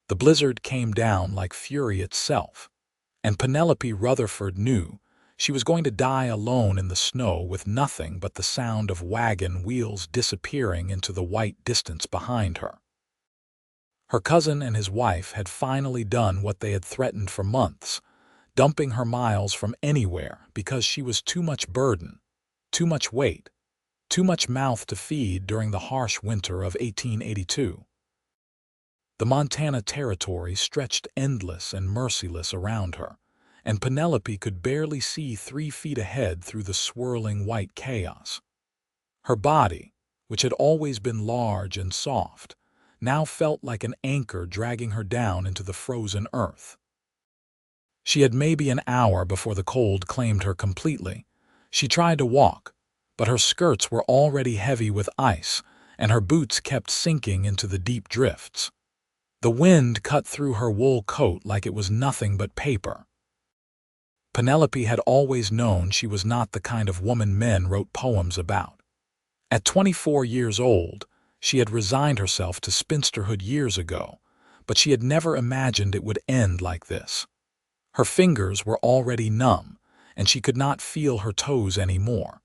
The blizzard came down like fury itself, and Penelope Rutherford knew she was going to die alone in the snow with nothing but the sound of wagon wheels disappearing into the white distance behind her. Her cousin and his wife had finally done what they had threatened for months, dumping her miles from anywhere because she was too much burden, too much weight, too much mouth to feed during the harsh winter of 1882. The Montana Territory stretched endless and merciless around her, and Penelope could barely see 3 feet ahead through the swirling white chaos. Her body, which had always been large and soft, now felt like an anchor dragging her down into the frozen earth. She had maybe an hour before the cold claimed her completely. She tried to walk, but her skirts were already heavy with ice, and her boots kept sinking into the deep drifts. The wind cut through her wool coat like it was nothing but paper. Penelope had always known she was not the kind of woman men wrote poems about. At 24 years old, she had resigned herself to spinsterhood years ago, but she had never imagined it would end like this. Her fingers were already numb, and she could not feel her toes anymore.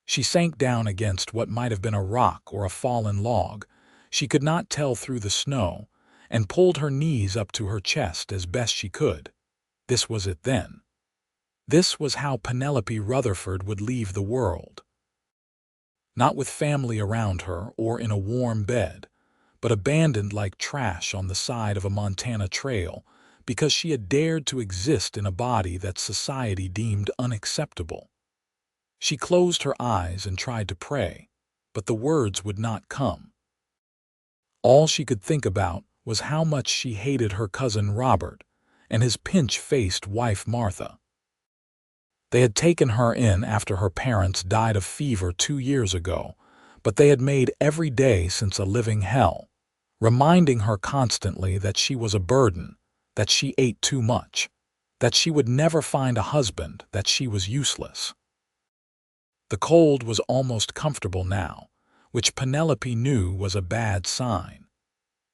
She sank down against what might have been a rock or a fallen log. She could not tell through the snow, and pulled her knees up to her chest as best she could. This was it then. This was how Penelope Rutherford would leave the world. Not with family around her or in a warm bed, but abandoned like trash on the side of a Montana trail because she had dared to exist in a body that society deemed unacceptable. She closed her eyes and tried to pray, but the words would not come. All she could think about was how much she hated her cousin Robert and his pinch-faced wife Martha. They had taken her in after her parents died of fever 2 years ago, but they had made every day since a living hell, reminding her constantly that she was a burden, that she ate too much, that she would never find a husband, that she was useless. The cold was almost comfortable now, which Penelope knew was a bad sign.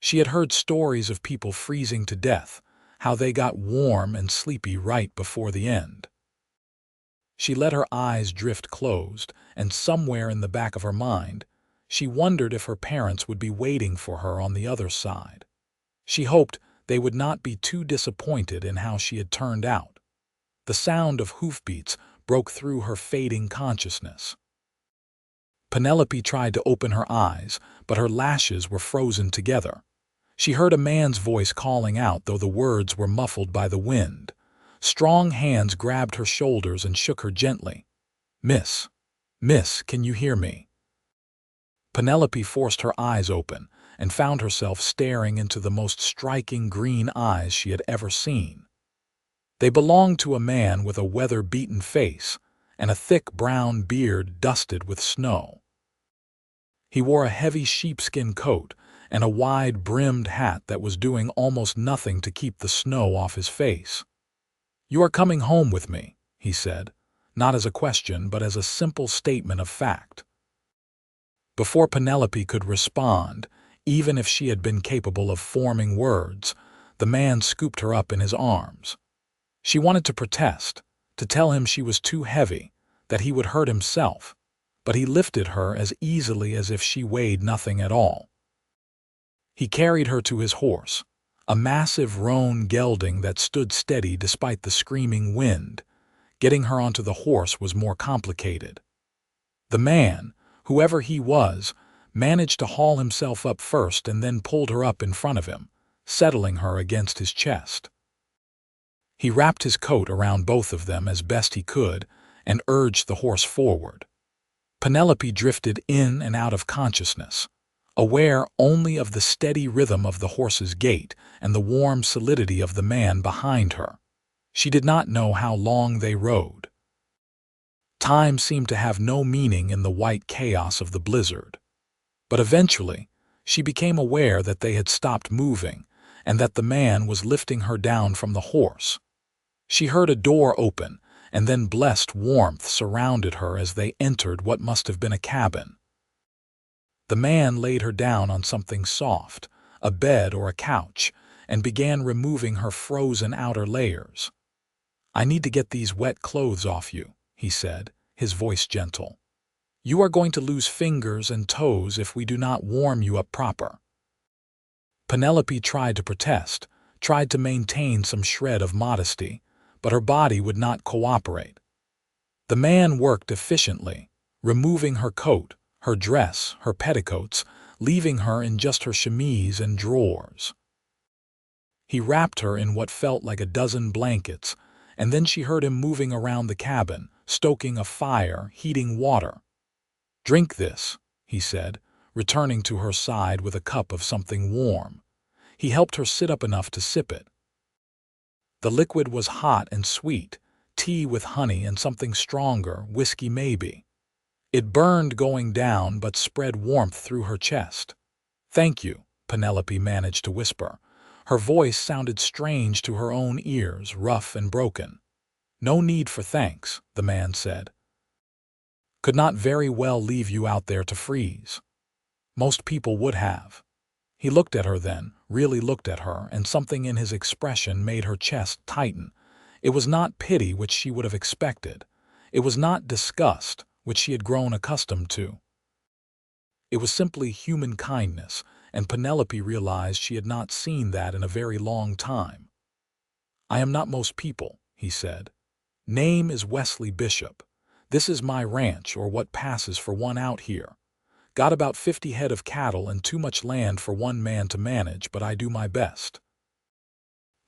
She had heard stories of people freezing to death, how they got warm and sleepy right before the end. She let her eyes drift closed, and somewhere in the back of her mind, she wondered if her parents would be waiting for her on the other side. She hoped they would not be too disappointed in how she had turned out. The sound of hoofbeats broke through her fading consciousness. Penelope tried to open her eyes, but her lashes were frozen together. She heard a man's voice calling out, though the words were muffled by the wind. Strong hands grabbed her shoulders and shook her gently. Miss, can you hear me?" Penelope forced her eyes open and found herself staring into the most striking green eyes she had ever seen. They belonged to a man with a weather-beaten face and a thick brown beard dusted with snow. He wore a heavy sheepskin coat and a wide-brimmed hat that was doing almost nothing to keep the snow off his face. "You are coming home with me," he said, not as a question but as a simple statement of fact. Before Penelope could respond, even if she had been capable of forming words, the man scooped her up in his arms. She wanted to protest, to tell him she was too heavy, that he would hurt himself, but he lifted her as easily as if she weighed nothing at all. He carried her to his horse, a massive roan gelding that stood steady despite the screaming wind. Getting her onto the horse was more complicated. The man, whoever he was, managed to haul himself up first and then pulled her up in front of him, settling her against his chest. He wrapped his coat around both of them as best he could and urged the horse forward. Penelope drifted in and out of consciousness, aware only of the steady rhythm of the horse's gait and the warm solidity of the man behind her. She did not know how long they rode. Time seemed to have no meaning in the white chaos of the blizzard. But eventually, she became aware that they had stopped moving and that the man was lifting her down from the horse. She heard a door open, and then blessed warmth surrounded her as they entered what must have been a cabin. The man laid her down on something soft, a bed or a couch, and began removing her frozen outer layers. "I need to get these wet clothes off you," he said, his voice gentle. "You are going to lose fingers and toes if we do not warm you up proper." Penelope tried to protest, tried to maintain some shred of modesty, but her body would not cooperate. The man worked efficiently, removing her coat, her dress, her petticoats, leaving her in just her chemise and drawers. He wrapped her in what felt like a dozen blankets, and then she heard him moving around the cabin, stoking a fire, heating water. "Drink this," he said, returning to her side with a cup of something warm. He helped her sit up enough to sip it. The liquid was hot and sweet, tea with honey and something stronger, whiskey maybe. It burned going down but spread warmth through her chest. "Thank you," Penelope managed to whisper. Her voice sounded strange to her own ears, rough and broken. "No need for thanks," the man said. "Could not very well leave you out there to freeze. Most people would have." He looked at her then, really looked at her, and something in his expression made her chest tighten. It was not pity, which she would have expected. It was not disgust, which she had grown accustomed to. It was simply human kindness, and Penelope realized she had not seen that in a very long time. "I am not most people," he said. "Name is Wesley Bishop. This is my ranch, or what passes for one out here. Got about 50 head of cattle and too much land for one man to manage, but I do my best."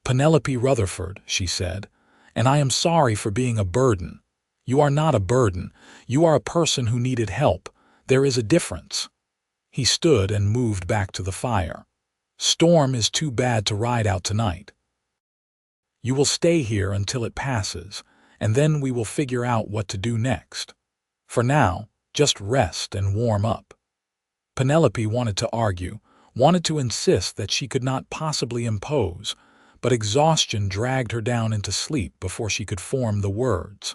"Penelope Rutherford," she said, "and I am sorry for being a burden." "You are not a burden. You are a person who needed help. There is a difference." He stood and moved back to the fire. "Storm is too bad to ride out tonight. You will stay here until it passes, and then we will figure out what to do next. For now, just rest and warm up." Penelope wanted to argue, wanted to insist that she could not possibly impose, but exhaustion dragged her down into sleep before she could form the words.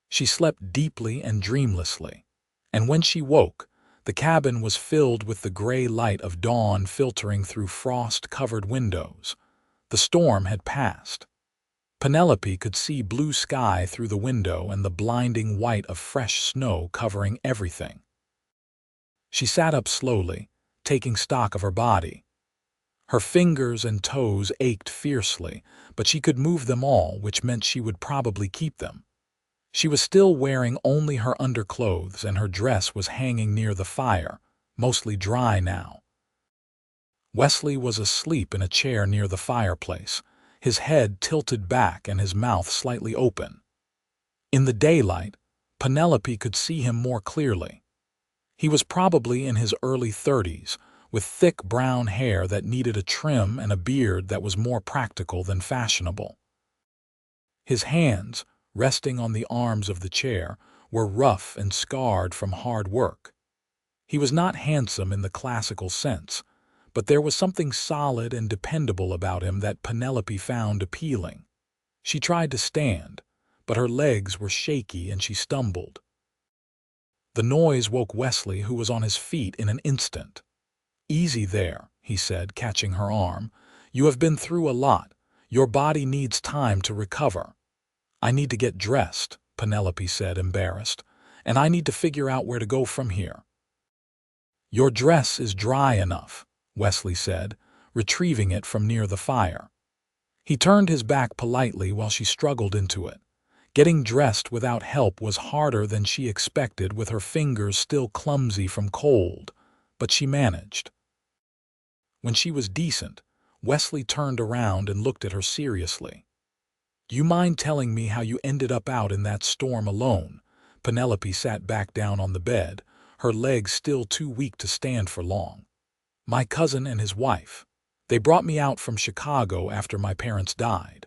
She slept deeply and dreamlessly, and when she woke, the cabin was filled with the gray light of dawn filtering through frost-covered windows. The storm had passed. Penelope could see blue sky through the window and the blinding white of fresh snow covering everything. She sat up slowly, taking stock of her body. Her fingers and toes ached fiercely, but she could move them all, which meant she would probably keep them. She was still wearing only her underclothes, and her dress was hanging near the fire, mostly dry now. Wesley was asleep in a chair near the fireplace, his head tilted back and his mouth slightly open. In the daylight, Penelope could see him more clearly. He was probably in his early 30s, with thick brown hair that needed a trim and a beard that was more practical than fashionable. His hands, resting on the arms of the chair, were rough and scarred from hard work. He was not handsome in the classical sense, but there was something solid and dependable about him that Penelope found appealing. She tried to stand, but her legs were shaky and she stumbled. The noise woke Wesley, who was on his feet in an instant. "Easy there," he said, catching her arm. "You have been through a lot. Your body needs time to recover." "I need to get dressed," Penelope said, embarrassed, "and I need to figure out where to go from here." "Your dress is dry enough," Wesley said, retrieving it from near the fire. He turned his back politely while she struggled into it. Getting dressed without help was harder than she expected, with her fingers still clumsy from cold, but she managed. When she was decent, Wesley turned around and looked at her seriously. "Do you mind telling me how you ended up out in that storm alone?" Penelope sat back down on the bed, her legs still too weak to stand for long. "My cousin and his wife. They brought me out from Chicago after my parents died.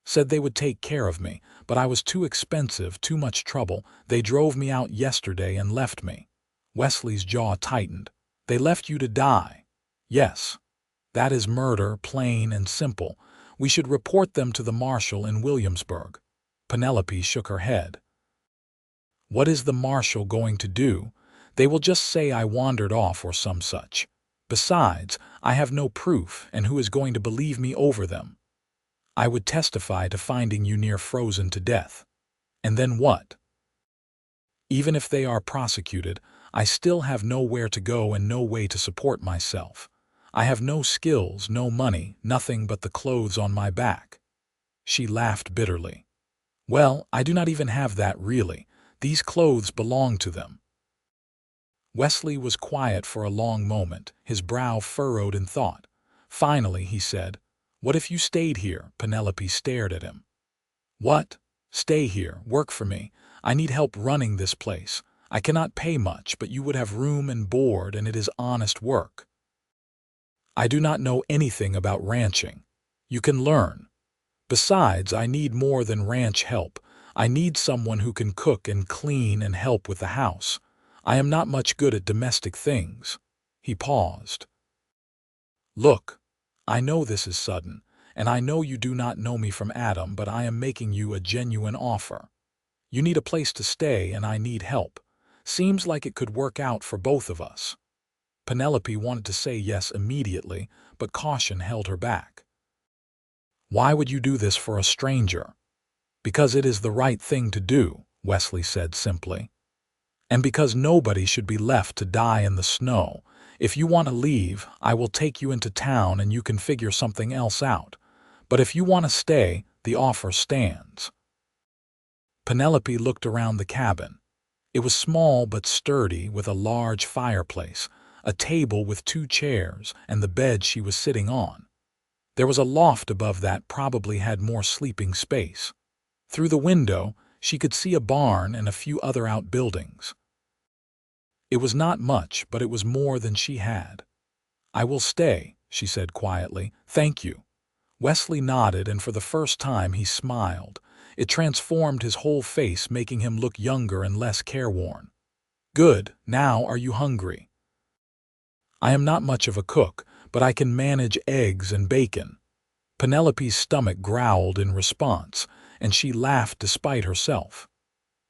Said they would take care of me, but I was too expensive, too much trouble. They drove me out yesterday and left me." Wesley's jaw tightened. "They left you to die?" "Yes. That is murder, plain and simple. We should report them to the marshal in Williamsburg." Penelope shook her head. "What is the marshal going to do? They will just say I wandered off or some such. Besides, I have no proof, and who is going to believe me over them? I would testify to finding you near frozen to death. And then what? Even if they are prosecuted, I still have nowhere to go and no way to support myself. I have no skills, no money, nothing but the clothes on my back. She laughed bitterly. Well, I do not even have that really. These clothes belong to them. Wesley was quiet for a long moment, his brow furrowed in thought. Finally, he said, "What if you stayed here?" Penelope stared at him. "What? Stay here, work for me. I need help running this place. I cannot pay much, but you would have room and board, and it is honest work." "I do not know anything about ranching. You can learn. Besides, I need more than ranch help. I need someone who can cook and clean and help with the house. I am not much good at domestic things." He paused. "Look, I know this is sudden, and I know you do not know me from Adam, but I am making you a genuine offer. You need a place to stay, and I need help. Seems like it could work out for both of us." Penelope wanted to say yes immediately, but caution held her back. "Why would you do this for a stranger?" "Because it is the right thing to do," Wesley said simply. "And because nobody should be left to die in the snow. If you want to leave, I will take you into town and you can figure something else out. But if you want to stay, the offer stands." Penelope looked around the cabin. It was small but sturdy, with a large fireplace, a table with 2 chairs, and the bed she was sitting on. There was a loft above that probably had more sleeping space. Through the window, she could see a barn and a few other outbuildings. It was not much, but it was more than she had. "I will stay," she said quietly. "Thank you." Wesley nodded, and for the first time he smiled. It transformed his whole face, making him look younger and less careworn. "Good. Now are you hungry?" "I am not much of a cook, but I can manage eggs and bacon." Penelope's stomach growled in response, and she laughed despite herself.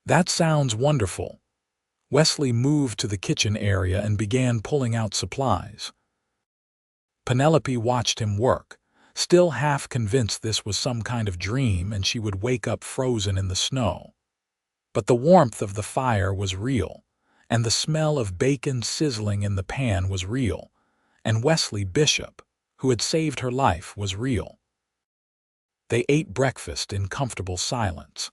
"That sounds wonderful." Wesley moved to the kitchen area and began pulling out supplies. Penelope watched him work, still half convinced this was some kind of dream and she would wake up frozen in the snow. But the warmth of the fire was real, and the smell of bacon sizzling in the pan was real, and Wesley Bishop, who had saved her life, was real. They ate breakfast in comfortable silence.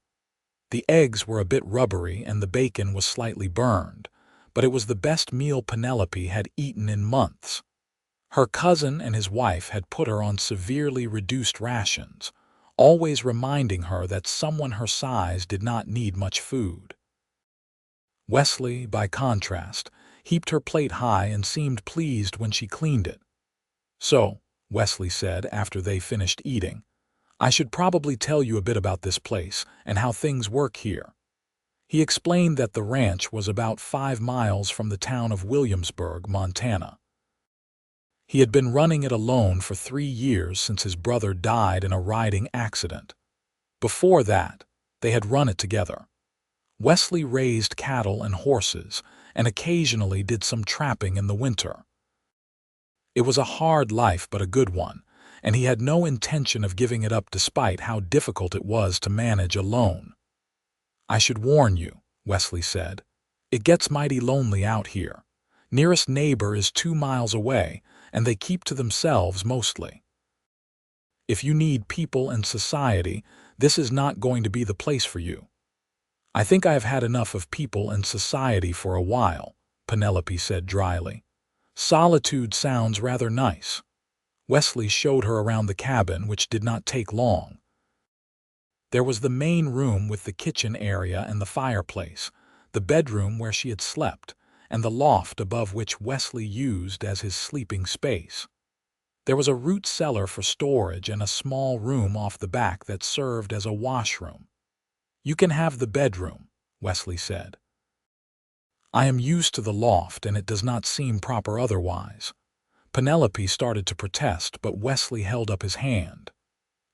The eggs were a bit rubbery and the bacon was slightly burned, but it was the best meal Penelope had eaten in months. Her cousin and his wife had put her on severely reduced rations, always reminding her that someone her size did not need much food. Wesley, by contrast, heaped her plate high and seemed pleased when she cleaned it. "So," Wesley said after they finished eating, "I should probably tell you a bit about this place and how things work here." He explained that the ranch was about 5 miles from the town of Williamsburg, Montana. He had been running it alone for 3 years since his brother died in a riding accident. Before that, they had run it together. Wesley raised cattle and horses and occasionally did some trapping in the winter. It was a hard life but a good one, and he had no intention of giving it up despite how difficult it was to manage alone. "I should warn you," Wesley said. "It gets mighty lonely out here. Nearest neighbor is 2 miles away, and they keep to themselves mostly. If you need people and society, this is not going to be the place for you." "I think I have had enough of people and society for a while," Penelope said dryly. "Solitude sounds rather nice." Wesley showed her around the cabin, which did not take long. There was the main room with the kitchen area and the fireplace, the bedroom where she had slept, and the loft above which Wesley used as his sleeping space. There was a root cellar for storage and a small room off the back that served as a washroom. "You can have the bedroom," Wesley said. "I am used to the loft and it does not seem proper otherwise." Penelope started to protest, but Wesley held up his hand.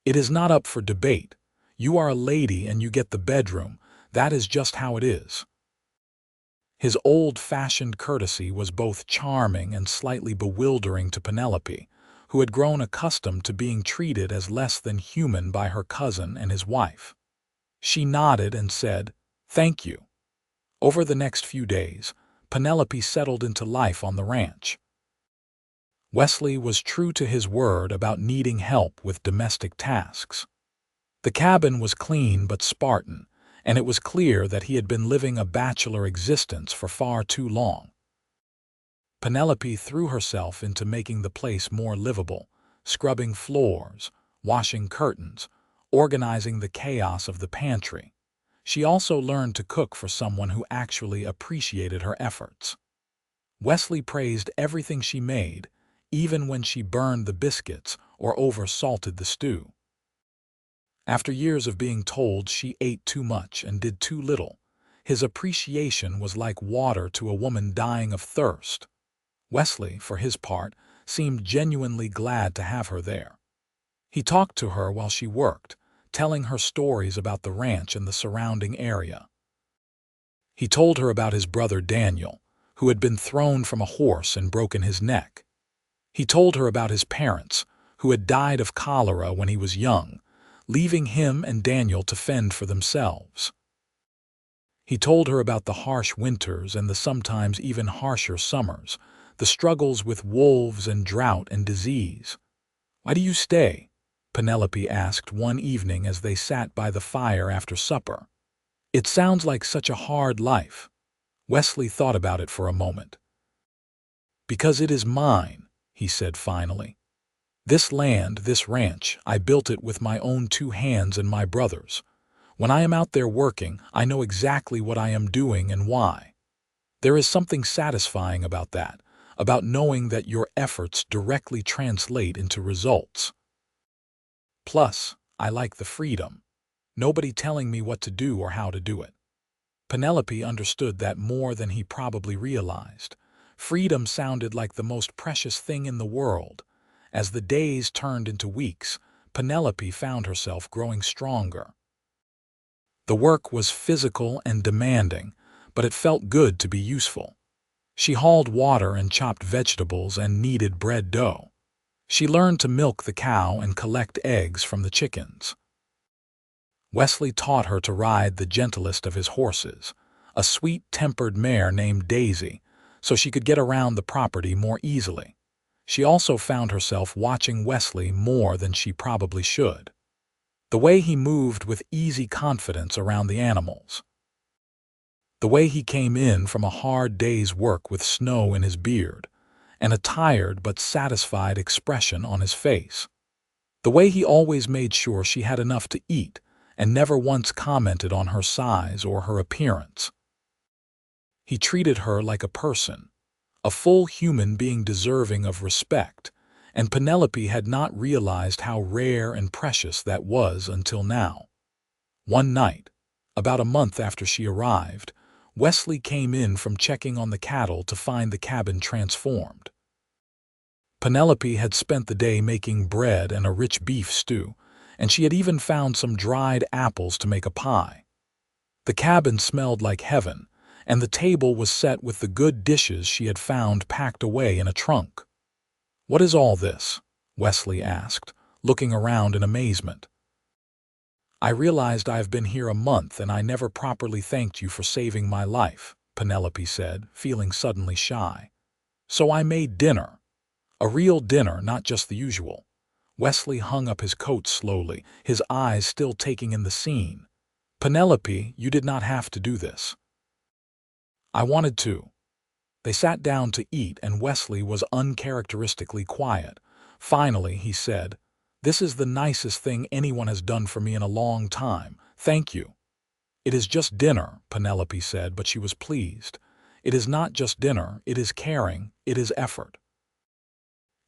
"It is not up for debate. You are a lady and you get the bedroom. That is just how it is." His old-fashioned courtesy was both charming and slightly bewildering to Penelope, who had grown accustomed to being treated as less than human by her cousin and his wife. She nodded and said, "Thank you." Over the next few days, Penelope settled into life on the ranch. Wesley was true to his word about needing help with domestic tasks. The cabin was clean but Spartan, and it was clear that he had been living a bachelor existence for far too long. Penelope threw herself into making the place more livable, scrubbing floors, washing curtains, organizing the chaos of the pantry. She also learned to cook for someone who actually appreciated her efforts. Wesley praised everything she made, even when she burned the biscuits or over-salted the stew. After years of being told she ate too much and did too little, his appreciation was like water to a woman dying of thirst. Wesley, for his part, seemed genuinely glad to have her there. He talked to her while she worked, telling her stories about the ranch and the surrounding area. He told her about his brother Daniel, who had been thrown from a horse and broken his neck. He told her about his parents, who had died of cholera when he was young, leaving him and Daniel to fend for themselves. He told her about the harsh winters and the sometimes even harsher summers, the struggles with wolves and drought and disease. "Why do you stay?" Penelope asked one evening as they sat by the fire after supper. "It sounds like such a hard life." Wesley thought about it for a moment. "Because it is mine," he said finally. "This land, this ranch, I built it with my own 2 hands and my brother's. When I am out there working, I know exactly what I am doing and why. There is something satisfying about that, about knowing that your efforts directly translate into results. Plus, I like the freedom. Nobody telling me what to do or how to do it." Penelope understood that more than he probably realized. Freedom sounded like the most precious thing in the world. As the days turned into weeks, Penelope found herself growing stronger. The work was physical and demanding, but it felt good to be useful. She hauled water and chopped vegetables and kneaded bread dough. She learned to milk the cow and collect eggs from the chickens. Wesley taught her to ride the gentlest of his horses, a sweet-tempered mare named Daisy, so she could get around the property more easily. She also found herself watching Wesley more than she probably should. The way he moved with easy confidence around the animals. The way he came in from a hard day's work with snow in his beard, and a tired but satisfied expression on his face. The way he always made sure she had enough to eat and never once commented on her size or her appearance. He treated her like a person, a full human being deserving of respect, and Penelope had not realized how rare and precious that was until now. One night, about a month after she arrived, Wesley came in from checking on the cattle to find the cabin transformed. Penelope had spent the day making bread and a rich beef stew, and she had even found some dried apples to make a pie. The cabin smelled like heaven, and the table was set with the good dishes she had found packed away in a trunk. "What is all this?" Wesley asked, looking around in amazement. "I realized I've been here a month and I never properly thanked you for saving my life," Penelope said, feeling suddenly shy. "So I made dinner. A real dinner, not just the usual." Wesley hung up his coat slowly, his eyes still taking in the scene. "Penelope, you did not have to do this." "I wanted to." They sat down to eat and Wesley was uncharacteristically quiet. Finally, he said, "This is the nicest thing anyone has done for me in a long time. Thank you." "It is just dinner," Penelope said, but she was pleased. "It is not just dinner, it is caring, it is effort.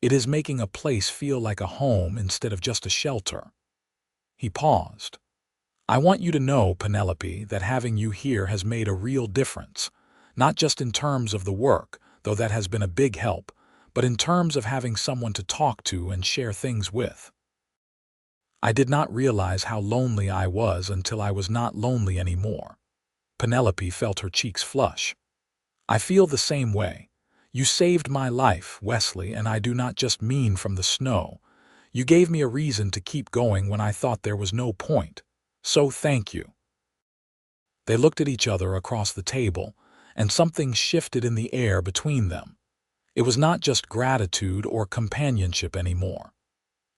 It is making a place feel like a home instead of just a shelter." He paused. "I want you to know, Penelope, that having you here has made a real difference. Not just in terms of the work, though that has been a big help, but in terms of having someone to talk to and share things with. I did not realize how lonely I was until I was not lonely anymore." Penelope felt her cheeks flush. I feel the same way. You saved my life, Wesley, and I do not just mean from the snow. You gave me a reason to keep going when I thought there was no point. So thank you." They looked at each other across the table, and something shifted in the air between them. It was not just gratitude or companionship anymore.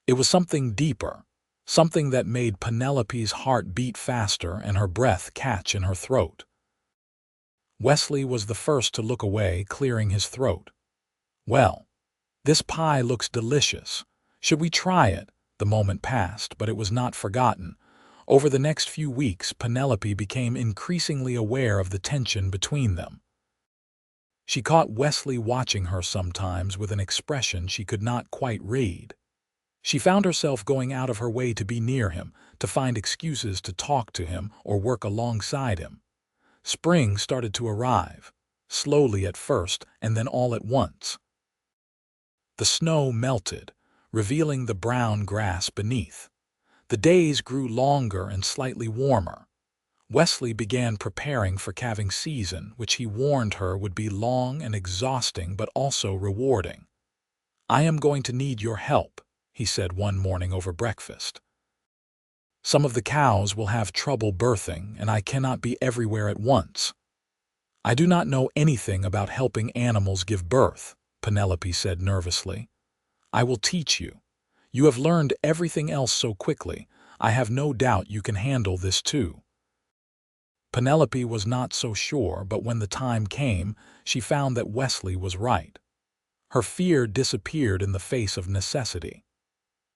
It was something deeper, something that made Penelope's heart beat faster and her breath catch in her throat. Wesley was the first to look away, clearing his throat. "Well, this pie looks delicious. Should we try it?" The moment passed, but it was not forgotten. Over the next few weeks, Penelope became increasingly aware of the tension between them. She caught Wesley watching her sometimes with an expression she could not quite read. She found herself going out of her way to be near him, to find excuses to talk to him or work alongside him. Spring started to arrive, slowly at first and then all at once. The snow melted, revealing the brown grass beneath. The days grew longer and slightly warmer. Wesley began preparing for calving season, which he warned her would be long and exhausting but also rewarding. "I am going to need your help," he said one morning over breakfast. "Some of the cows will have trouble birthing, and I cannot be everywhere at once." "I do not know anything about helping animals give birth," Penelope said nervously. "I will teach you. You have learned everything else so quickly. I have no doubt you can handle this too." Penelope was not so sure, but when the time came, she found that Wesley was right. Her fear disappeared in the face of necessity.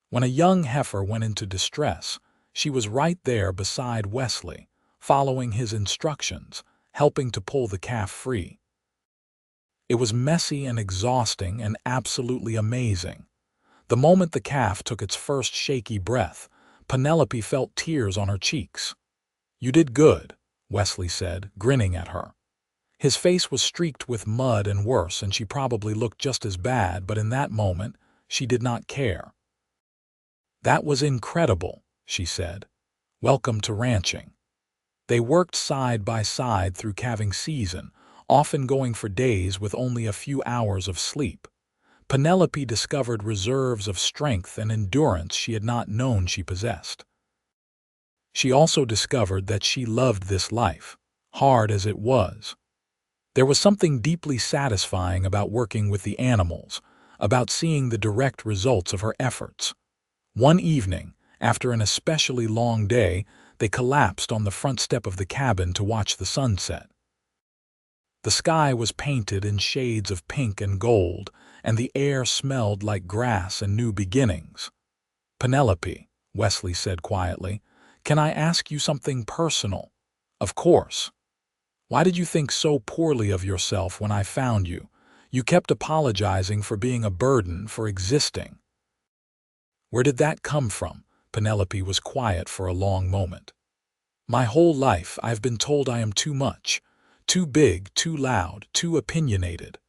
When a young heifer went into distress, she was right there beside Wesley, following his instructions, helping to pull the calf free. It was messy and exhausting and absolutely amazing. The moment the calf took its first shaky breath, Penelope felt tears on her cheeks. "You did good," Wesley said, grinning at her. His face was streaked with mud and worse, and she probably looked just as bad, but in that moment, she did not care. "That was incredible," she said. "Welcome to ranching." They worked side by side through calving season, often going for days with only a few hours of sleep. Penelope discovered reserves of strength and endurance she had not known she possessed. She also discovered that she loved this life, hard as it was. There was something deeply satisfying about working with the animals, about seeing the direct results of her efforts. One evening, after an especially long day, they collapsed on the front step of the cabin to watch the sunset. The sky was painted in shades of pink and gold, and the air smelled like grass and new beginnings. "Penelope," Wesley said quietly, "can I ask you something personal?" "Of course." "Why did you think so poorly of yourself when I found you? You kept apologizing for being a burden, for existing." "Where did that come from?" Penelope was quiet for a long moment. "My whole life I've been told I am too much, too big, too loud, too opinionated.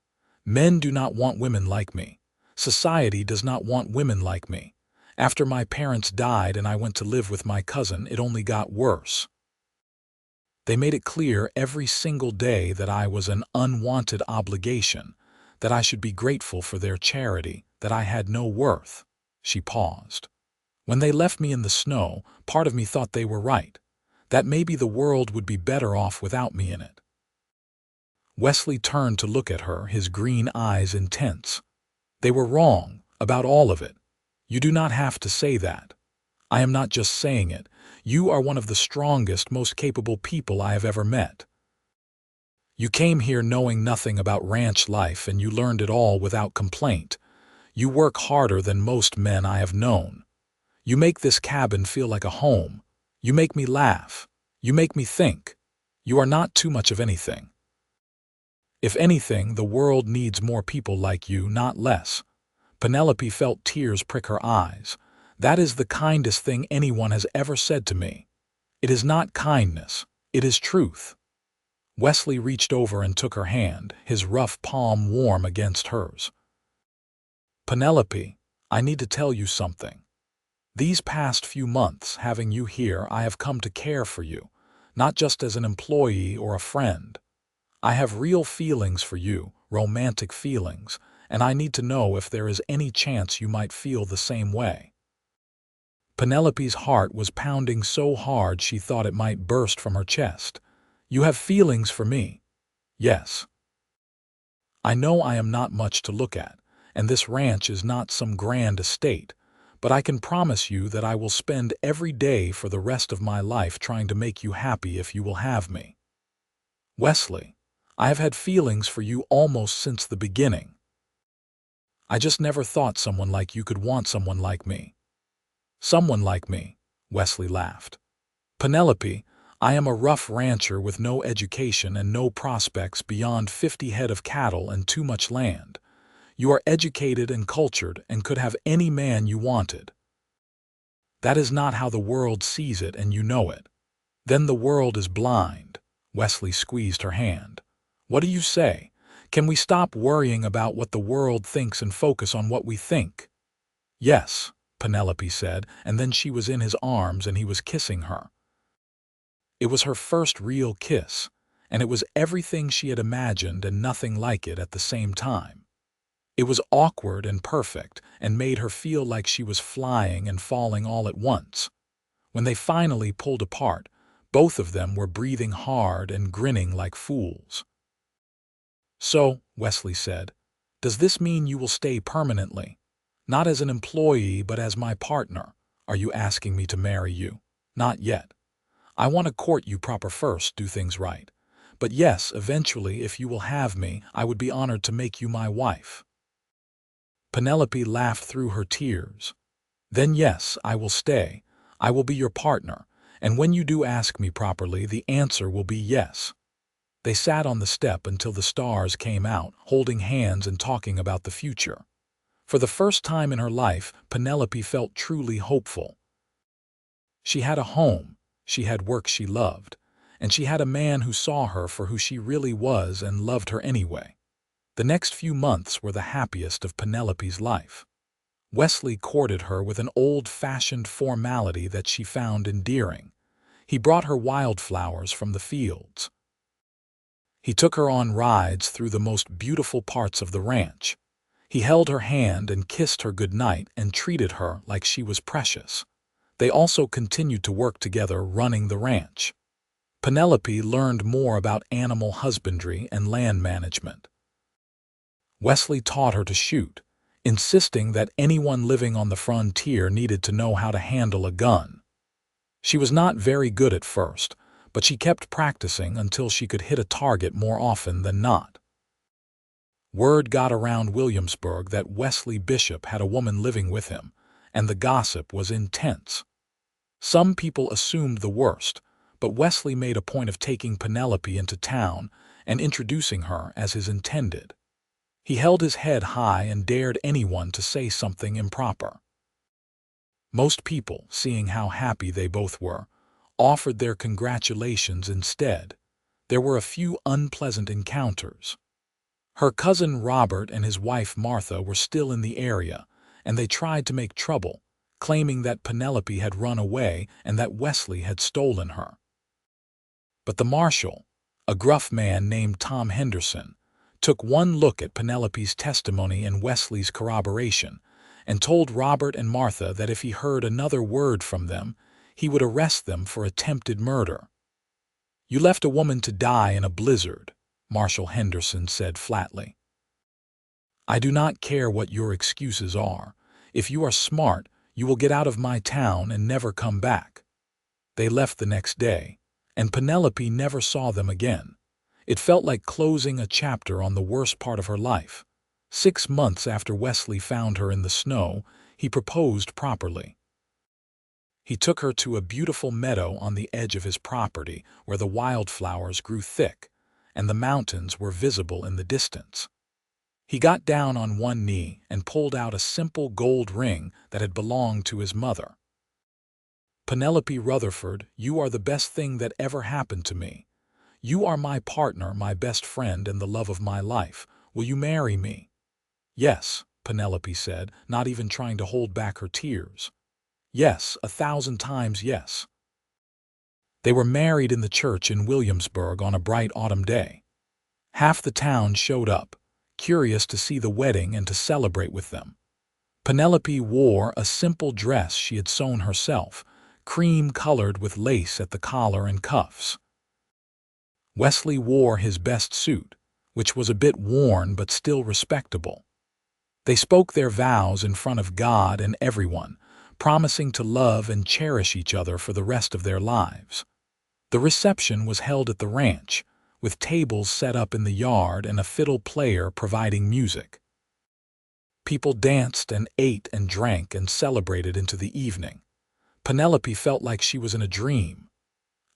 Men do not want women like me. Society does not want women like me. After my parents died and I went to live with my cousin, it only got worse. They made it clear every single day that I was an unwanted obligation, that I should be grateful for their charity, that I had no worth." She paused. "When they left me in the snow, part of me thought they were right, that maybe the world would be better off without me in it." Wesley turned to look at her, his green eyes intense. "They were wrong, about all of it. You do not have to say that. I am not just saying it. You are one of the strongest, most capable people I have ever met. You came here knowing nothing about ranch life, and you learned it all without complaint. You work harder than most men I have known. You make this cabin feel like a home. You make me laugh. You make me think. You are not too much of anything. If anything, the world needs more people like you, not less." Penelope felt tears prick her eyes. "That is the kindest thing anyone has ever said to me." "It is not kindness. It is truth." Wesley reached over and took her hand, his rough palm warm against hers. "Penelope, I need to tell you something. These past few months, having you here, I have come to care for you, not just as an employee or a friend. I have real feelings for you, romantic feelings, and I need to know if there is any chance you might feel the same way." Penelope's heart was pounding so hard she thought it might burst from her chest. "You have feelings for me?" "Yes. I know I am not much to look at, and this ranch is not some grand estate, but I can promise you that I will spend every day for the rest of my life trying to make you happy if you will have me." "Wesley, I have had feelings for you almost since the beginning. I just never thought someone like you could want someone like me." "Someone like me," Wesley laughed. "Penelope, I am a rough rancher with no education and no prospects beyond 50 head of cattle and too much land. You are educated and cultured and could have any man you wanted. That is not how the world sees it, and you know it." "Then the world is blind." Wesley squeezed her hand. "What do you say? Can we stop worrying about what the world thinks and focus on what we think?" "Yes," Penelope said, and then she was in his arms and he was kissing her. It was her first real kiss, and it was everything she had imagined and nothing like it at the same time. It was awkward and perfect and made her feel like she was flying and falling all at once. When they finally pulled apart, both of them were breathing hard and grinning like fools. "So," Wesley said, "does this mean you will stay permanently? Not as an employee, but as my partner. Are you asking me to marry you?" "Not yet. I want to court you proper first, do things right. But yes, eventually, if you will have me, I would be honored to make you my wife." Penelope laughed through her tears. "Then yes, I will stay. I will be your partner, and when you do ask me properly, the answer will be yes." They sat on the step until the stars came out, holding hands and talking about the future. For the first time in her life, Penelope felt truly hopeful. She had a home, she had work she loved, and she had a man who saw her for who she really was and loved her anyway. The next few months were the happiest of Penelope's life. Wesley courted her with an old-fashioned formality that she found endearing. He brought her wildflowers from the fields. He took her on rides through the most beautiful parts of the ranch. He held her hand and kissed her goodnight and treated her like she was precious. They also continued to work together running the ranch. Penelope learned more about animal husbandry and land management. Wesley taught her to shoot, insisting that anyone living on the frontier needed to know how to handle a gun. She was not very good at first, but she kept practicing until she could hit a target more often than not. Word got around Williamsburg that Wesley Bishop had a woman living with him, and the gossip was intense. Some people assumed the worst, but Wesley made a point of taking Penelope into town and introducing her as his intended. He held his head high and dared anyone to say something improper. Most people, seeing how happy they both were, offered their congratulations instead. There were a few unpleasant encounters. Her cousin Robert and his wife Martha were still in the area, and they tried to make trouble, claiming that Penelope had run away and that Wesley had stolen her. But the marshal, a gruff man named Tom Henderson, took one look at Penelope's testimony and Wesley's corroboration, and told Robert and Martha that if he heard another word from them, he would arrest them for attempted murder. "You left a woman to die in a blizzard," Marshal Henderson said flatly. "I do not care what your excuses are. If you are smart, you will get out of my town and never come back." They left the next day, and Penelope never saw them again. It felt like closing a chapter on the worst part of her life. 6 months after Wesley found her in the snow, he proposed properly. He took her to a beautiful meadow on the edge of his property where the wildflowers grew thick, and the mountains were visible in the distance. He got down on one knee and pulled out a simple gold ring that had belonged to his mother. "Penelope Rutherford, you are the best thing that ever happened to me. You are my partner, my best friend, and the love of my life. Will you marry me?" "Yes," Penelope said, not even trying to hold back her tears. "Yes, 1,000 times yes." They were married in the church in Williamsburg on a bright autumn day. Half the town showed up, curious to see the wedding and to celebrate with them. Penelope wore a simple dress she had sewn herself, cream-colored with lace at the collar and cuffs. Wesley wore his best suit, which was a bit worn but still respectable. They spoke their vows in front of God and everyone, promising to love and cherish each other for the rest of their lives. The reception was held at the ranch, with tables set up in the yard and a fiddle player providing music. People danced and ate and drank and celebrated into the evening. Penelope felt like she was in a dream.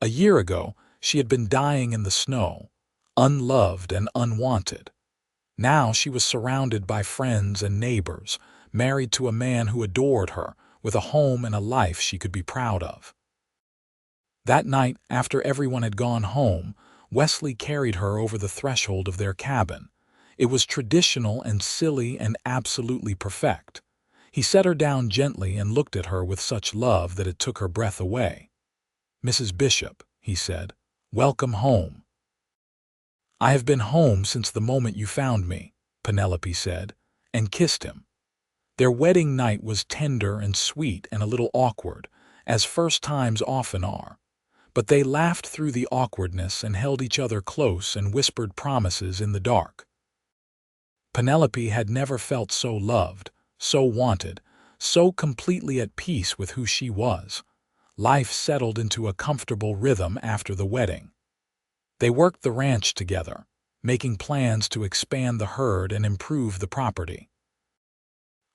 A year ago, she had been dying in the snow, unloved and unwanted. Now she was surrounded by friends and neighbors, married to a man who adored her, with a home and a life she could be proud of. That night, after everyone had gone home, Wesley carried her over the threshold of their cabin. It was traditional and silly and absolutely perfect. He set her down gently and looked at her with such love that it took her breath away. "Mrs. Bishop," he said, "welcome home." "I have been home since the moment you found me," Penelope said, and kissed him. Their wedding night was tender and sweet and a little awkward, as first times often are. But they laughed through the awkwardness and held each other close and whispered promises in the dark. Penelope had never felt so loved, so wanted, so completely at peace with who she was. Life settled into a comfortable rhythm after the wedding. They worked the ranch together, making plans to expand the herd and improve the property.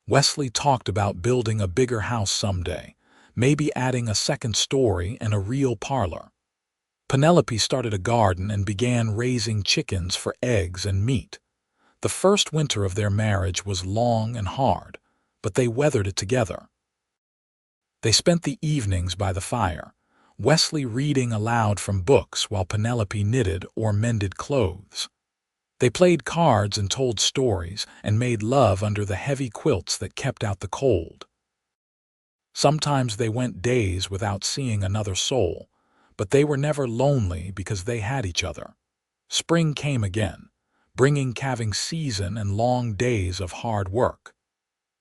Wesley talked about building a bigger house someday, maybe adding a second story and a real parlor. Penelope started a garden and began raising chickens for eggs and meat. The first winter of their marriage was long and hard, but they weathered it together. They spent the evenings by the fire, Wesley reading aloud from books while Penelope knitted or mended clothes. They played cards and told stories and made love under the heavy quilts that kept out the cold. Sometimes they went days without seeing another soul, but they were never lonely because they had each other. Spring came again, bringing calving season and long days of hard work.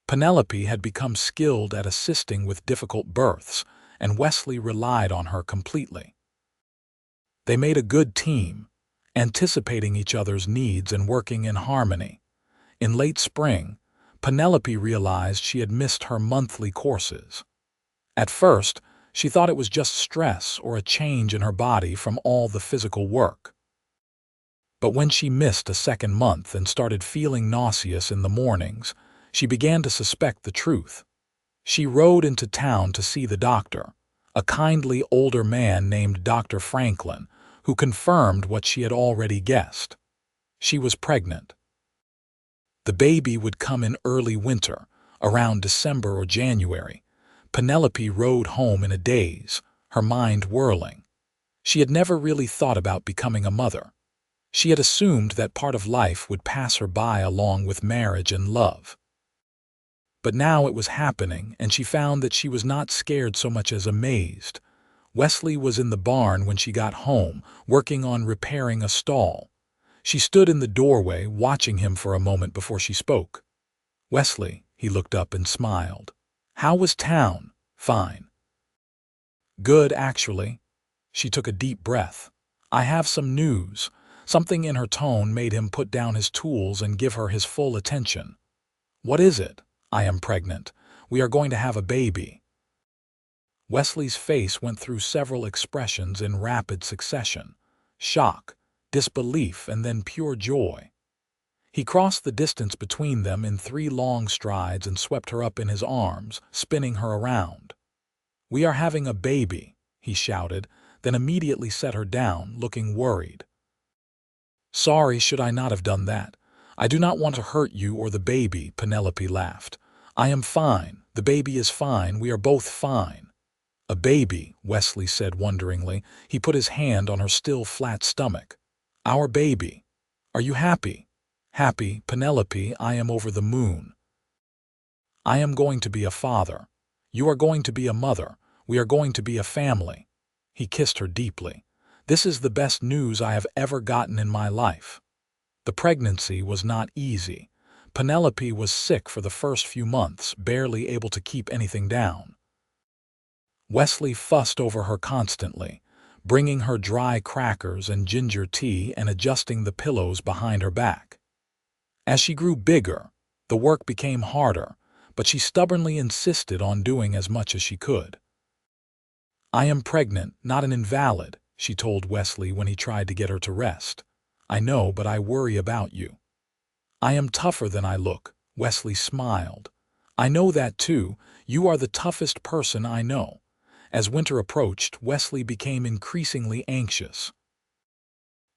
Penelope had become skilled at assisting with difficult births, and Wesley relied on her completely. They made a good team, anticipating each other's needs and working in harmony. In late spring, Penelope realized she had missed her monthly courses. At first, she thought it was just stress or a change in her body from all the physical work. But when she missed a second month and started feeling nauseous in the mornings, she began to suspect the truth. She rode into town to see the doctor, a kindly older man named Dr. Franklin, who confirmed what she had already guessed. She was pregnant. The baby would come in early winter, around December or January. Penelope rode home in a daze, her mind whirling. She had never really thought about becoming a mother. She had assumed that part of life would pass her by along with marriage and love. But now it was happening, and she found that she was not scared so much as amazed. Wesley was in the barn when she got home, working on repairing a stall. She stood in the doorway, watching him for a moment before she spoke. "Wesley," he looked up and smiled. "How was town?" "Fine." "Good, actually." She took a deep breath. "I have some news." Something in her tone made him put down his tools and give her his full attention. "What is it?" "I am pregnant. We are going to have a baby." Wesley's face went through several expressions in rapid succession: shock, disbelief, and then pure joy. He crossed the distance between them in 3 long strides and swept her up in his arms, spinning her around. "We are having a baby," he shouted, then immediately set her down, looking worried. "Sorry, should I not have done that? I do not want to hurt you or the baby," Penelope laughed. "I am fine. The baby is fine. We are both fine." "A baby," Wesley said wonderingly. He put his hand on her still flat stomach. "Our baby. Are you happy?" "Happy, Penelope, I am over the moon. I am going to be a father. You are going to be a mother. We are going to be a family." He kissed her deeply. "This is the best news I have ever gotten in my life." The pregnancy was not easy. Penelope was sick for the first few months, barely able to keep anything down. Wesley fussed over her constantly, bringing her dry crackers and ginger tea and adjusting the pillows behind her back. As she grew bigger, the work became harder, but she stubbornly insisted on doing as much as she could. "I am pregnant, not an invalid," she told Wesley when he tried to get her to rest. "I know, but I worry about you." "I am tougher than I look," Wesley smiled. "I know that too. You are the toughest person I know." As winter approached, Wesley became increasingly anxious.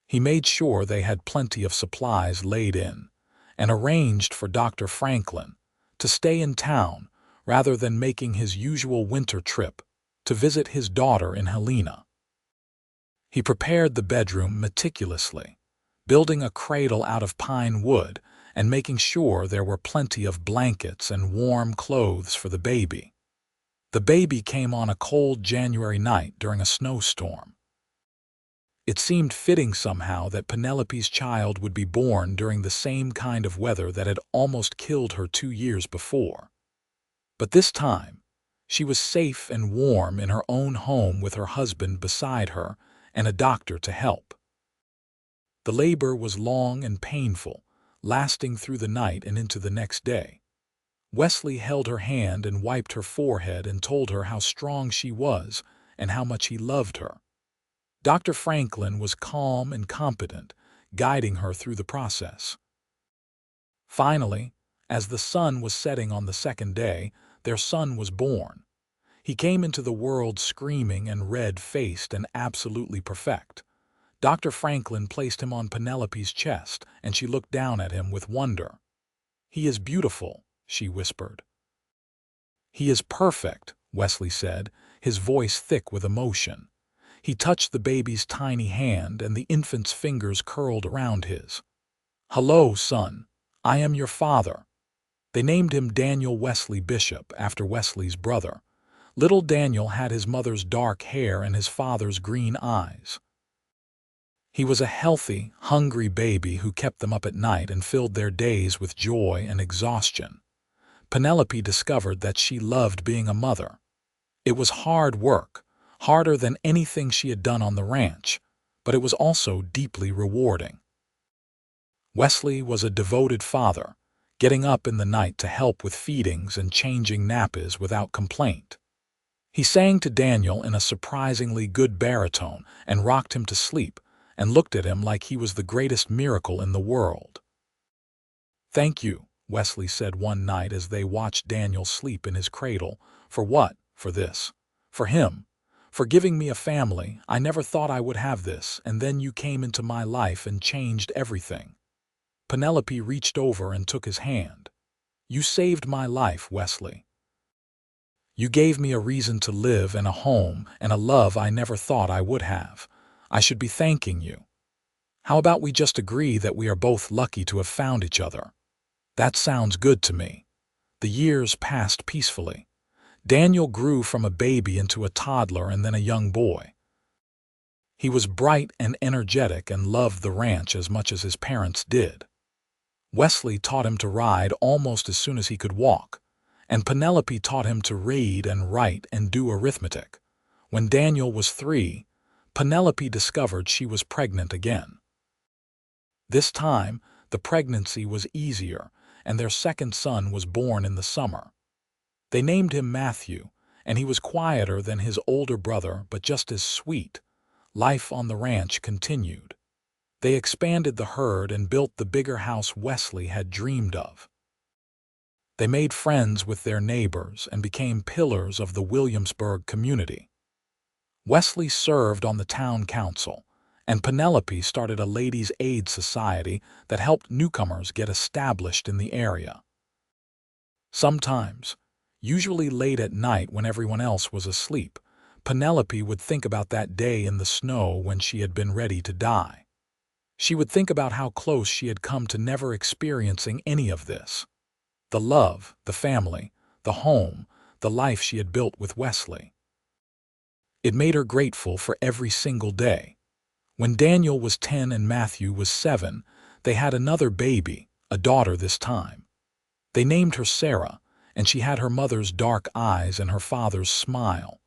He made sure they had plenty of supplies laid in, and arranged for Dr. Franklin to stay in town rather than making his usual winter trip to visit his daughter in Helena. He prepared the bedroom meticulously, building a cradle out of pine wood and making sure there were plenty of blankets and warm clothes for the baby. The baby came on a cold January night during a snowstorm. It seemed fitting somehow that Penelope's child would be born during the same kind of weather that had almost killed her 2 years before. But this time, she was safe and warm in her own home with her husband beside her and a doctor to help. The labor was long and painful, lasting through the night and into the next day. Wesley held her hand and wiped her forehead and told her how strong she was and how much he loved her. Dr. Franklin was calm and competent, guiding her through the process. Finally, as the sun was setting on the second day, their son was born. He came into the world screaming and red-faced and absolutely perfect. Dr. Franklin placed him on Penelope's chest, and she looked down at him with wonder. "He is beautiful," she whispered. "He is perfect," Wesley said, his voice thick with emotion. He touched the baby's tiny hand, and the infant's fingers curled around his. "Hello, son. I am your father." They named him Daniel Wesley Bishop, after Wesley's brother. Little Daniel had his mother's dark hair and his father's green eyes. He was a healthy, hungry baby who kept them up at night and filled their days with joy and exhaustion. Penelope discovered that she loved being a mother. It was hard work, harder than anything she had done on the ranch, but it was also deeply rewarding. Wesley was a devoted father, getting up in the night to help with feedings and changing nappies without complaint. He sang to Daniel in a surprisingly good baritone and rocked him to sleep and looked at him like he was the greatest miracle in the world. "Thank you," Wesley said one night as they watched Daniel sleep in his cradle. "For what? For this. For him. For giving me a family. I never thought I would have this, and then you came into my life and changed everything." Penelope reached over and took his hand. "You saved my life, Wesley. You gave me a reason to live and a home and a love I never thought I would have. I should be thanking you. How about we just agree that we are both lucky to have found each other?" "That sounds good to me." The years passed peacefully. Daniel grew from a baby into a toddler and then a young boy. He was bright and energetic and loved the ranch as much as his parents did. Wesley taught him to ride almost as soon as he could walk, and Penelope taught him to read and write and do arithmetic. When Daniel was 3, Penelope discovered she was pregnant again. This time, the pregnancy was easier, and their second son was born in the summer. They named him Matthew, and he was quieter than his older brother but just as sweet. Life on the ranch continued. They expanded the herd and built the bigger house Wesley had dreamed of. They made friends with their neighbors and became pillars of the Williamsburg community. Wesley served on the town council, and Penelope started a ladies' aid society that helped newcomers get established in the area. Sometimes, usually late at night when everyone else was asleep, Penelope would think about that day in the snow when she had been ready to die. She would think about how close she had come to never experiencing any of this. The love, the family, the home, the life she had built with Wesley. It made her grateful for every single day. When Daniel was 10 and Matthew was 7, they had another baby, a daughter this time. They named her Sarah, and she had her mother's dark eyes and her father's smile.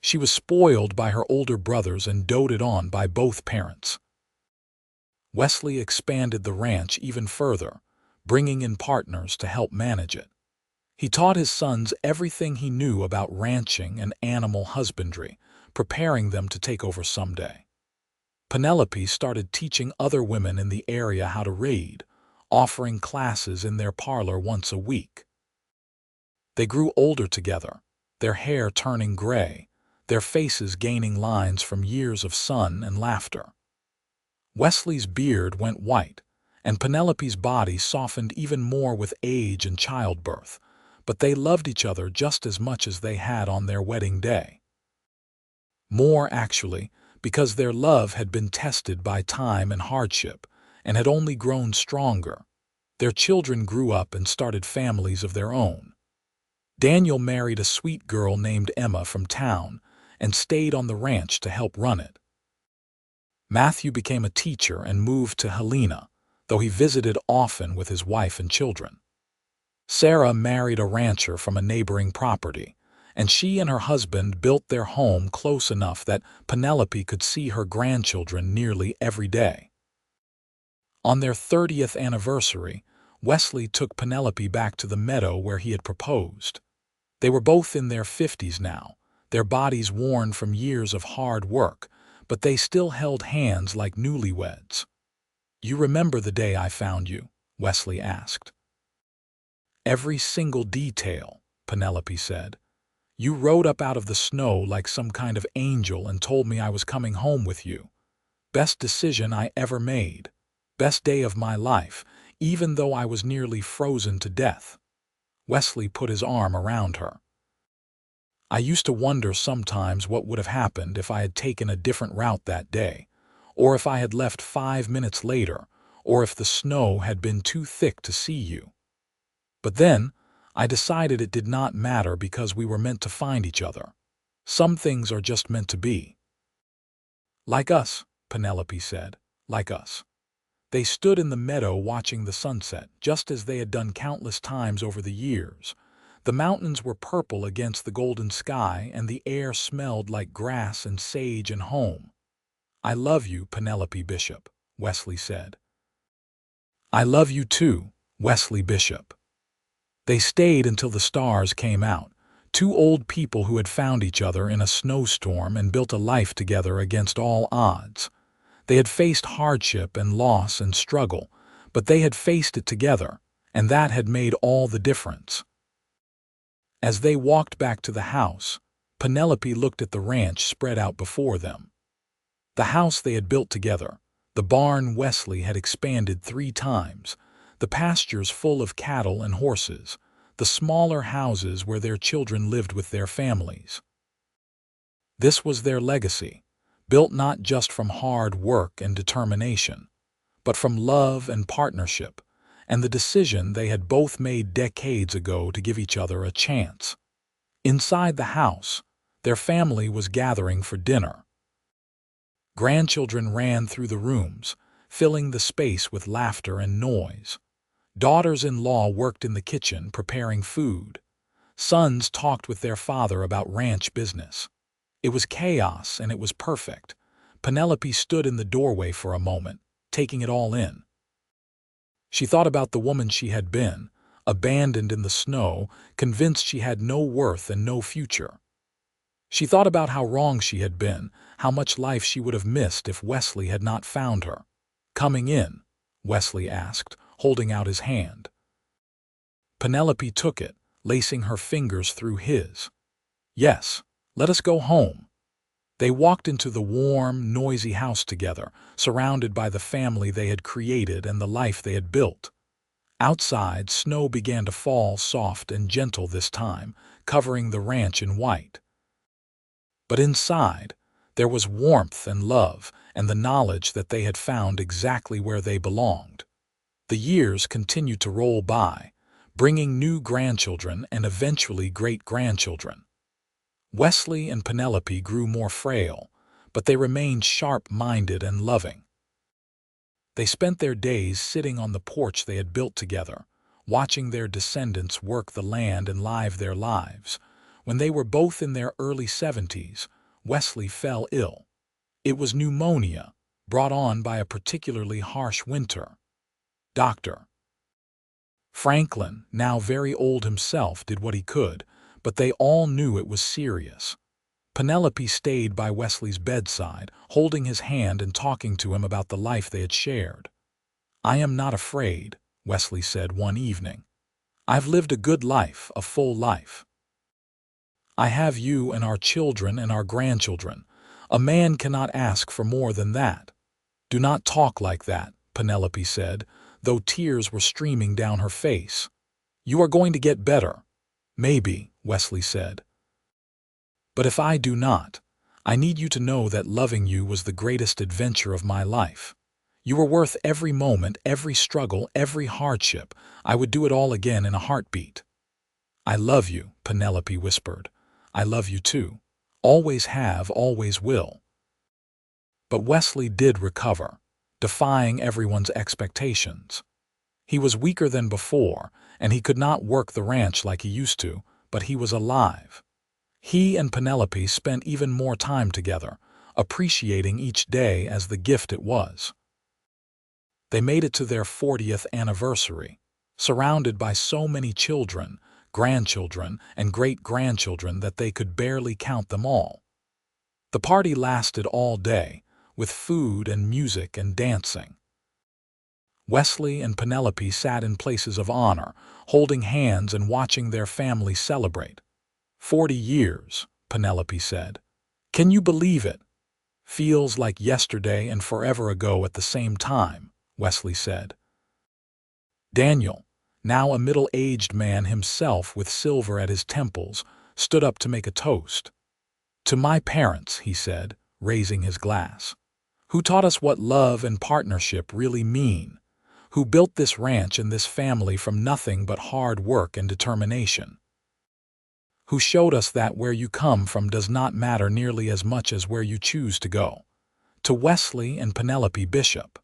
She was spoiled by her older brothers and doted on by both parents. Wesley expanded the ranch even further, bringing in partners to help manage it. He taught his sons everything he knew about ranching and animal husbandry, preparing them to take over someday. Penelope started teaching other women in the area how to raid, offering classes in their parlor once a week. They grew older together, their hair turning gray, their faces gaining lines from years of sun and laughter. Wesley's beard went white, and Penelope's body softened even more with age and childbirth, but they loved each other just as much as they had on their wedding day. More, actually, because their love had been tested by time and hardship, and had only grown stronger. Their children grew up and started families of their own. Daniel married a sweet girl named Emma from town and stayed on the ranch to help run it. Matthew became a teacher and moved to Helena, though he visited often with his wife and children. Sarah married a rancher from a neighboring property, and she and her husband built their home close enough that Penelope could see her grandchildren nearly every day. On their 30th anniversary, Wesley took Penelope back to the meadow where he had proposed. They were both in their 50s now, their bodies worn from years of hard work, but they still held hands like newlyweds. "You remember the day I found you?" Wesley asked. "Every single detail," Penelope said. "You rode up out of the snow like some kind of angel and told me I was coming home with you. Best decision I ever made. Best day of my life, even though I was nearly frozen to death." Wesley put his arm around her. "I used to wonder sometimes what would have happened if I had taken a different route that day, or if I had left 5 minutes later, or if the snow had been too thick to see you. But then, I decided it did not matter because we were meant to find each other. Some things are just meant to be." "Like us," Penelope said, "like us." They stood in the meadow watching the sunset, just as they had done countless times over the years. The mountains were purple against the golden sky, and the air smelled like grass and sage and home. "I love you, Penelope Bishop," Wesley said. "I love you too, Wesley Bishop." They stayed until the stars came out, two old people who had found each other in a snowstorm and built a life together against all odds. They had faced hardship and loss and struggle, but they had faced it together, and that had made all the difference. As they walked back to the house, Penelope looked at the ranch spread out before them. The house they had built together, the barn Wesley had expanded 3 times, the pastures full of cattle and horses, the smaller houses where their children lived with their families. This was their legacy, built not just from hard work and determination, but from love and partnership, and the decision they had both made decades ago to give each other a chance. Inside the house, their family was gathering for dinner. Grandchildren ran through the rooms, filling the space with laughter and noise. Daughters-in-law worked in the kitchen preparing food. Sons talked with their father about ranch business. It was chaos and it was perfect. Penelope stood in the doorway for a moment, taking it all in. She thought about the woman she had been, abandoned in the snow, convinced she had no worth and no future. She thought about how wrong she had been, how much life she would have missed if Wesley had not found her. "Coming in?" Wesley asked, holding out his hand. Penelope took it, lacing her fingers through his. "Yes, let us go home." They walked into the warm, noisy house together, surrounded by the family they had created and the life they had built. Outside, snow began to fall soft and gentle this time, covering the ranch in white. But inside, there was warmth and love and the knowledge that they had found exactly where they belonged. The years continued to roll by, bringing new grandchildren and eventually great-grandchildren. Wesley and Penelope grew more frail, but they remained sharp-minded and loving. They spent their days sitting on the porch they had built together, watching their descendants work the land and live their lives. When they were both in their early 70s, Wesley fell ill. It was pneumonia, brought on by a particularly harsh winter. Dr. Franklin, now very old himself, did what he could, but they all knew it was serious. Penelope stayed by Wesley's bedside, holding his hand and talking to him about the life they had shared. "I am not afraid," Wesley said one evening. "I've lived a good life, a full life. I have you and our children and our grandchildren. A man cannot ask for more than that." "Do not talk like that," Penelope said, though tears were streaming down her face. "You are going to get better." "Maybe," Wesley said. "But if I do not, I need you to know that loving you was the greatest adventure of my life. You were worth every moment, every struggle, every hardship. I would do it all again in a heartbeat." "I love you," Penelope whispered. "I love you too. Always have, always will." But Wesley did recover, defying everyone's expectations. He was weaker than before, and he could not work the ranch like he used to, but he was alive. He and Penelope spent even more time together, appreciating each day as the gift it was. They made it to their 40th anniversary, surrounded by so many children, grandchildren, and great-grandchildren that they could barely count them all. The party lasted all day, with food and music and dancing. Wesley and Penelope sat in places of honor, holding hands and watching their family celebrate. 40 years, Penelope said. "Can you believe it?" "Feels like yesterday and forever ago at the same time," Wesley said. Daniel, now a middle-aged man himself with silver at his temples, stood up to make a toast. "To my parents," he said, raising his glass, "who taught us what love and partnership really mean, who built this ranch and this family from nothing but hard work and determination, who showed us that where you come from does not matter nearly as much as where you choose to go. To Wesley and Penelope Bishop."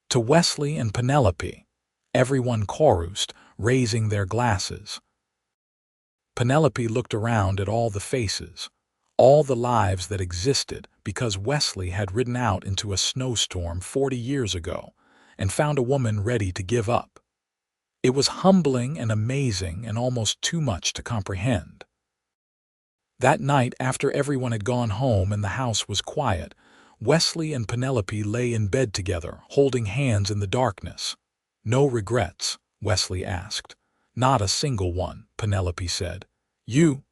"To Wesley and Penelope," everyone chorused, raising their glasses. Penelope looked around at all the faces, all the lives that existed because Wesley had ridden out into a snowstorm 40 years ago and found a woman ready to give up. It was humbling and amazing and almost too much to comprehend. That night, after everyone had gone home and the house was quiet, Wesley and Penelope lay in bed together, holding hands in the darkness. "No regrets?" Wesley asked. "Not a single one," Penelope said. "You?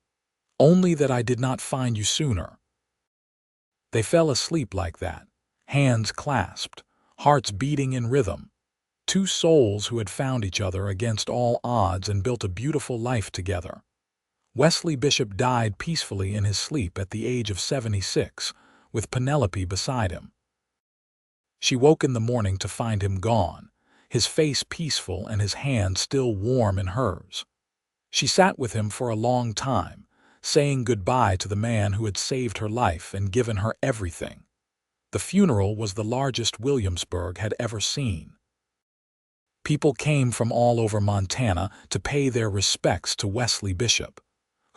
Only that I did not find you sooner." They fell asleep like that, hands clasped, hearts beating in rhythm. Two souls who had found each other against all odds and built a beautiful life together. Wesley Bishop died peacefully in his sleep at the age of 76, with Penelope beside him. She woke in the morning to find him gone, his face peaceful and his hand still warm in hers. She sat with him for a long time, saying goodbye to the man who had saved her life and given her everything. The funeral was the largest Williamsburg had ever seen. People came from all over Montana to pay their respects to Wesley Bishop,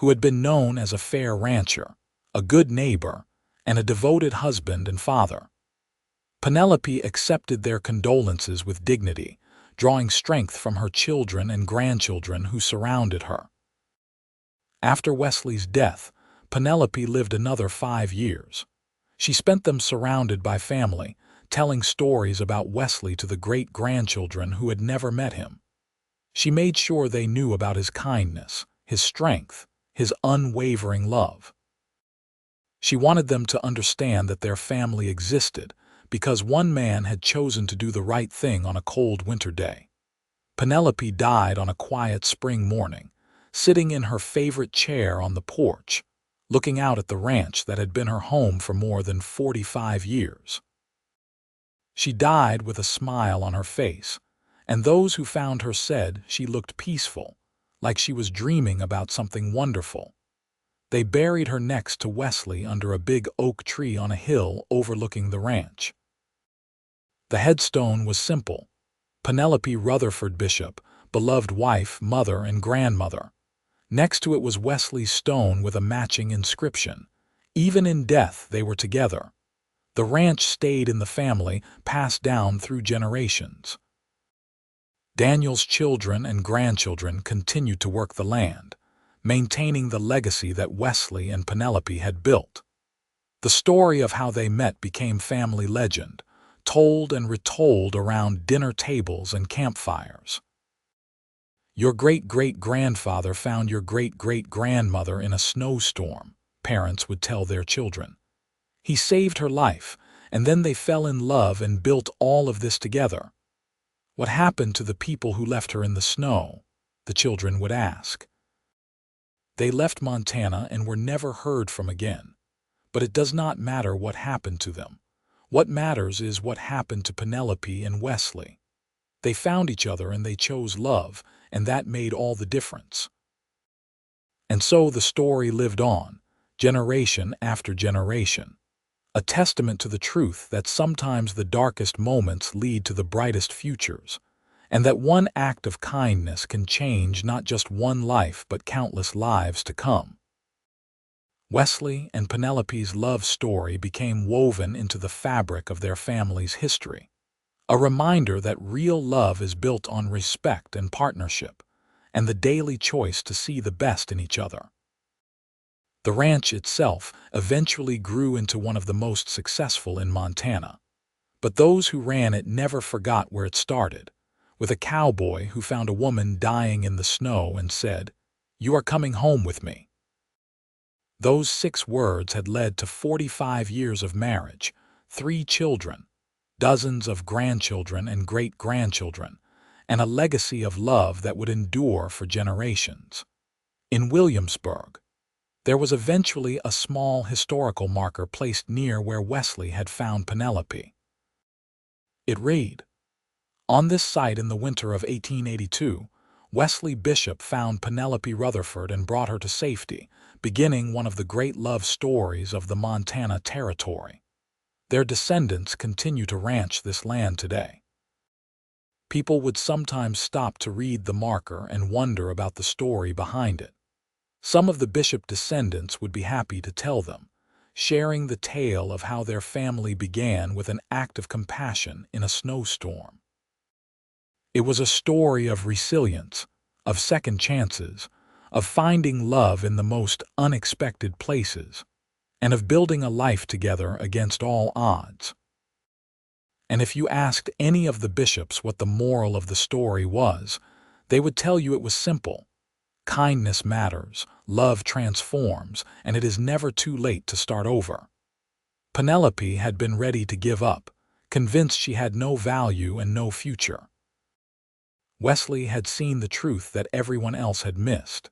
who had been known as a fair rancher, a good neighbor, and a devoted husband and father. Penelope accepted their condolences with dignity, drawing strength from her children and grandchildren who surrounded her. After Wesley's death, Penelope lived another 5 years. She spent them surrounded by family, telling stories about Wesley to the great-grandchildren who had never met him. She made sure they knew about his kindness, his strength, his unwavering love. She wanted them to understand that their family existed because one man had chosen to do the right thing on a cold winter day. Penelope died on a quiet spring morning, sitting in her favorite chair on the porch, looking out at the ranch that had been her home for more than 45 years. She died with a smile on her face, and those who found her said she looked peaceful, like she was dreaming about something wonderful. They buried her next to Wesley under a big oak tree on a hill overlooking the ranch. The headstone was simple: Penelope Rutherford Bishop, beloved wife, mother, and grandmother. Next to it was Wesley's stone with a matching inscription: even in death they were together. The ranch stayed in the family, passed down through generations. Daniel's children and grandchildren continued to work the land, maintaining the legacy that Wesley and Penelope had built. The story of how they met became family legend, told and retold around dinner tables and campfires. Your great-great-grandfather found your great-great-grandmother in a snowstorm, parents would tell their children. He saved her life, and then they fell in love and built all of this together. What happened to the people who left her in the snow? The children would ask. They left Montana and were never heard from again. But it does not matter what happened to them. What matters is what happened to Penelope and Wesley. They found each other and they chose love, and that made all the difference. And so the story lived on, generation after generation, a testament to the truth that sometimes the darkest moments lead to the brightest futures, and that one act of kindness can change not just one life but countless lives to come. Wesley and Penelope's love story became woven into the fabric of their family's history, a reminder that real love is built on respect and partnership, and the daily choice to see the best in each other. The ranch itself eventually grew into one of the most successful in Montana, but those who ran it never forgot where it started, with a cowboy who found a woman dying in the snow and said, "You are coming home with me." Those 6 words had led to 45 years of marriage, 3 children, dozens of grandchildren and great-grandchildren, and a legacy of love that would endure for generations. In Williamsburg, there was eventually a small historical marker placed near where Wesley had found Penelope. It read, "On this site in the winter of 1882, Wesley Bishop found Penelope Rutherford and brought her to safety, beginning one of the great love stories of the Montana Territory. Their descendants continue to ranch this land today." People would sometimes stop to read the marker and wonder about the story behind it. Some of the Bishop descendants would be happy to tell them, sharing the tale of how their family began with an act of compassion in a snowstorm. It was a story of resilience, of second chances, of finding love in the most unexpected places, and of building a life together against all odds. And if you asked any of the bishops what the moral of the story was, they would tell you it was simple. Kindness matters, love transforms, and it is never too late to start over. Penelope had been ready to give up, convinced she had no value and no future. Wesley had seen the truth that everyone else had missed,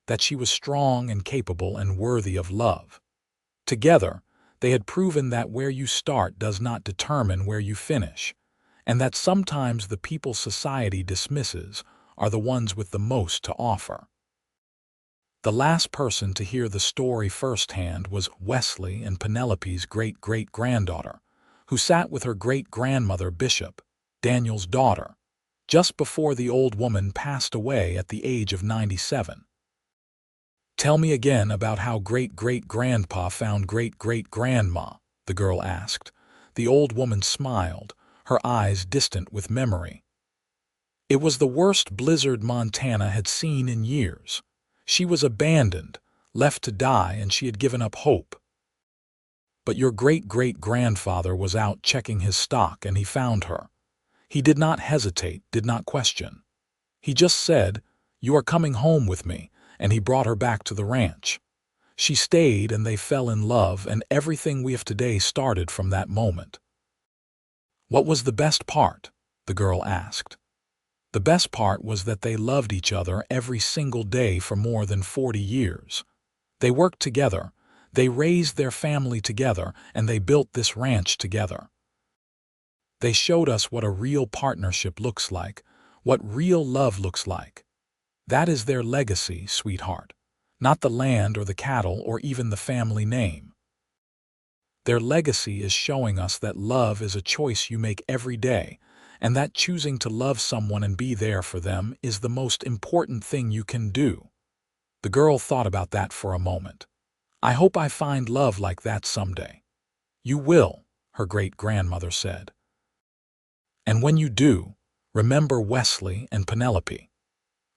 that she was strong and capable and worthy of love. Together, they had proven that where you start does not determine where you finish, and that sometimes the people society dismisses are the ones with the most to offer. The last person to hear the story firsthand was Wesley and Penelope's great-great-granddaughter, who sat with her great-grandmother Bishop, Daniel's daughter, just before the old woman passed away at the age of 97. "Tell me again about how great-great-grandpa found great-great-grandma," the girl asked. The old woman smiled, her eyes distant with memory. "It was the worst blizzard Montana had seen in years. She was abandoned, left to die, and she had given up hope. But your great-great-grandfather was out checking his stock and he found her. He did not hesitate, did not question. He just said, 'You are coming home with me,' and he brought her back to the ranch. She stayed and they fell in love, and everything we have today started from that moment." "What was the best part?" the girl asked. "The best part was that they loved each other every single day for more than 40 years. They worked together, they raised their family together, and they built this ranch together. They showed us what a real partnership looks like, what real love looks like. That is their legacy, sweetheart, not the land or the cattle or even the family name." Their legacy is showing us that love is a choice you make every day, and that choosing to love someone and be there for them is the most important thing you can do. The girl thought about that for a moment. I hope I find love like that someday. You will, her great-grandmother said. And when you do, remember Wesley and Penelope.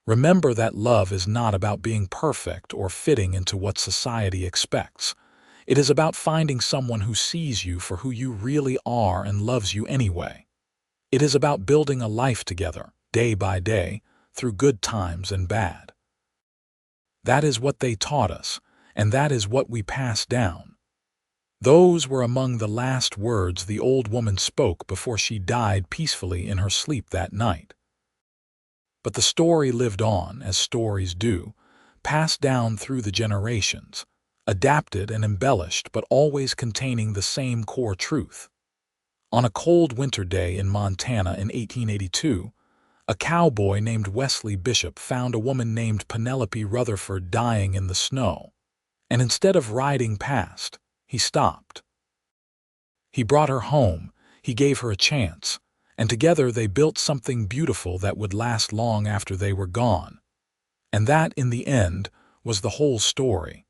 Remember that love is not about being perfect or fitting into what society expects. It is about finding someone who sees you for who you really are and loves you anyway. It is about building a life together, day by day, through good times and bad. That is what they taught us, and that is what we pass down. Those were among the last words the old woman spoke before she died peacefully in her sleep that night. But the story lived on, as stories do, passed down through the generations, adapted and embellished but always containing the same core truth. On a cold winter day in Montana in 1882, a cowboy named Wesley Bishop found a woman named Penelope Rutherford dying in the snow, and instead of riding past, he stopped. He brought her home, he gave her a chance, and together they built something beautiful that would last long after they were gone. And that, in the end, was the whole story.